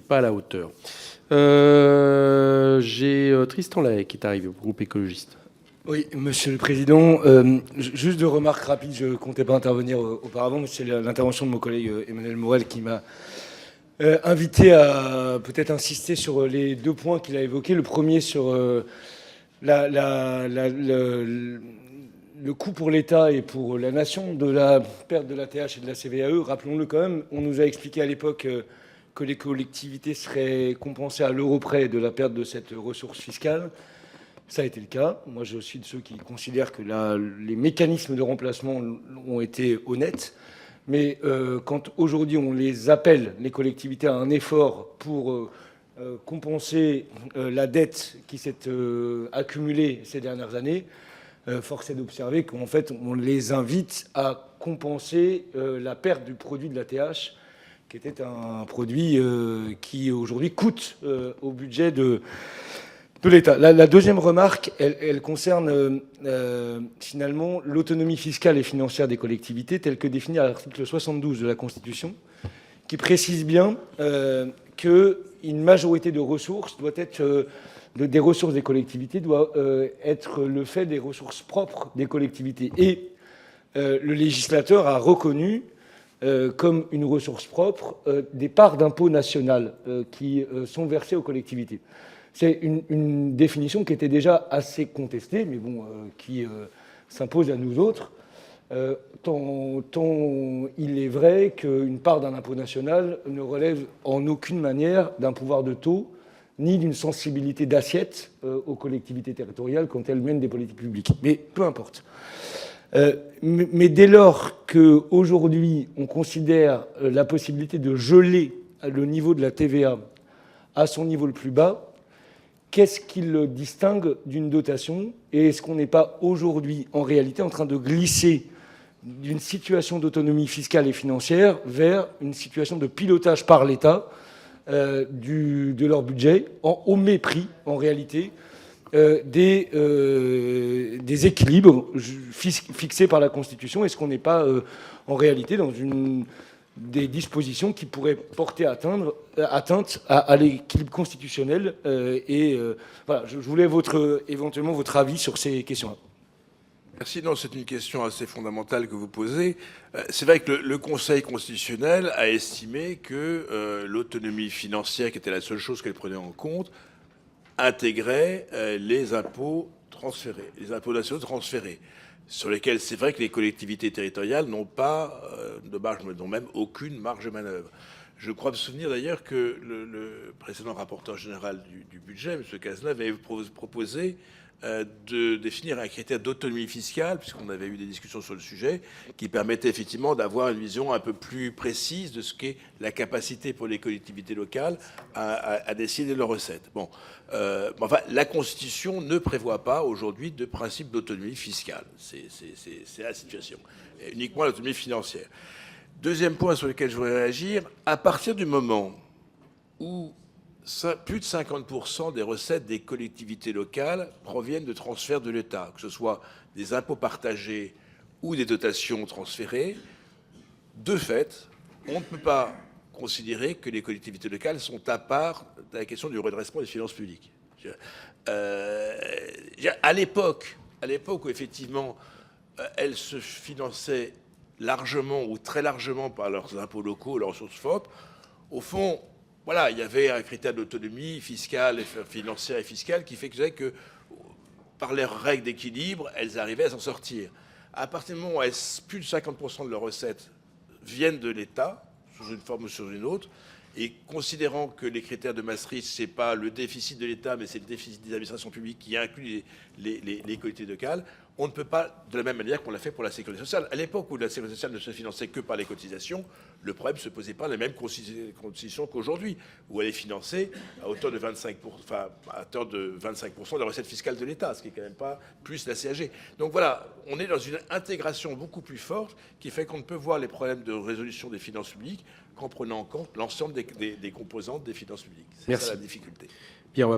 pas à la hauteur. J'ai Tristan Lahaye qui est arrivé au groupe écologiste. Oui, Monsieur le Président, juste deux remarques rapides, je ne comptais pas intervenir auparavant, mais c'est l'intervention de mon collègue Emmanuel Morel qui m'a invité à peut-être insister sur les deux points qu'il a évoqués. Le premier sur le coût pour l'État et pour la nation de la perte de la TH et de la CVAE. Rappelons-le quand même, on nous a expliqué à l'époque que les collectivités seraient compensées à l'euro près de la perte de cette ressource fiscale. Ça a été le cas. Moi, je suis de ceux qui considèrent que les mécanismes de remplacement ont été honnêtes. Mais quand aujourd'hui on les appelle, les collectivités, à un effort pour compenser la dette qui s'est accumulée ces dernières années, force est d'observer qu'en fait on les invite à compenser la perte du produit de la TH, qui était un produit qui aujourd'hui coûte au budget de l'État. La deuxième remarque, elle concerne finalement l'autonomie fiscale et financière des collectivités, telle que définie à l'article 72 de la Constitution, qui précise bien qu'une majorité de ressources doit être des ressources des collectivités doit être le fait des ressources propres des collectivités. Et le législateur a reconnu comme une ressource propre des parts d'impôt national qui sont versées aux collectivités. C'est une définition qui était déjà assez contestée, mais bon, qui s'impose à nous autres. Tant il est vrai qu'une part d'un impôt national ne relève en aucune manière d'un pouvoir de taux, ni d'une sensibilité d'assiette aux collectivités territoriales quand elles mènent des politiques publiques. Mais peu importe. Mais dès lors qu'aujourd'hui, on considère la possibilité de geler le niveau de la TVA à son niveau le plus bas, qu'est-ce qui le distingue d'une dotation? Et est-ce qu'on n'est pas aujourd'hui, en réalité, en train de glisser d'une situation d'autonomie fiscale et financière vers une situation de pilotage par l'État de leur budget, au mépris, en réalité, des équilibres fixés par la Constitution? Est-ce qu'on n'est pas, en réalité, dans des dispositions qui pourraient porter atteinte à l'équilibre constitutionnel voilà, je voulais éventuellement votre avis sur ces questions-là. Merci. Non, c'est une question assez fondamentale que vous posez. C'est vrai que le Conseil constitutionnel a estimé que l'autonomie financière, qui était la seule chose qu'elle prenait en compte, intégrait les impôts transférés, les impôts nationaux transférés, sur lesquels c'est vrai que les collectivités territoriales n'ont pas de marge, n'ont même aucune marge de manœuvre. Je crois me souvenir d'ailleurs que le précédent rapporteur général du budget, M. Cazeneuve, avait proposé de définir un critère d'autonomie fiscale, puisqu'on avait eu des discussions sur le sujet, qui permettait effectivement d'avoir une vision un peu plus précise de ce qu'est la capacité pour les collectivités locales à décider de leurs recettes. Bon, enfin, la Constitution ne prévoit pas aujourd'hui de principe d'autonomie fiscale. C'est la situation. Et uniquement l'autonomie financière. Deuxième point sur lequel je voudrais réagir, à partir du moment où plus de 50% des recettes des collectivités locales proviennent de transferts de l'État, que ce soit des impôts partagés ou des dotations transférées, de fait, on ne peut pas considérer que les collectivités locales sont à part de la question du redressement des finances publiques. À l'époque où effectivement elles se finançaient largement ou très largement par leurs impôts locaux, leurs ressources propres, au fond, voilà, il y avait un critère d'autonomie fiscale, financière et fiscale qui fait que, par leurs règles d'équilibre, elles arrivaient à s'en sortir. À partir du moment où plus de 50% de leurs recettes viennent de l'État, sous une forme ou sous une autre, et considérant que les critères de Maastricht, ce n'est pas le déficit de l'État, mais c'est le déficit des administrations publiques qui inclut les collectivités locales, on ne peut pas, de la même manière qu'on l'a fait pour la sécurité sociale. À l'époque où la sécurité sociale ne se finançait que par les cotisations, le problème ne se posait pas les mêmes conditions qu'aujourd'hui, où elle est financée à hauteur de 25%, enfin, à hauteur de 25% des recettes fiscales de l'État, ce qui n'est quand même pas plus la CSG. Donc voilà, on est dans une intégration beaucoup plus forte qui fait qu'on ne peut voir les problèmes de résolution des finances publiques qu'en prenant en compte l'ensemble des composantes des finances publiques. C'est ça la difficulté.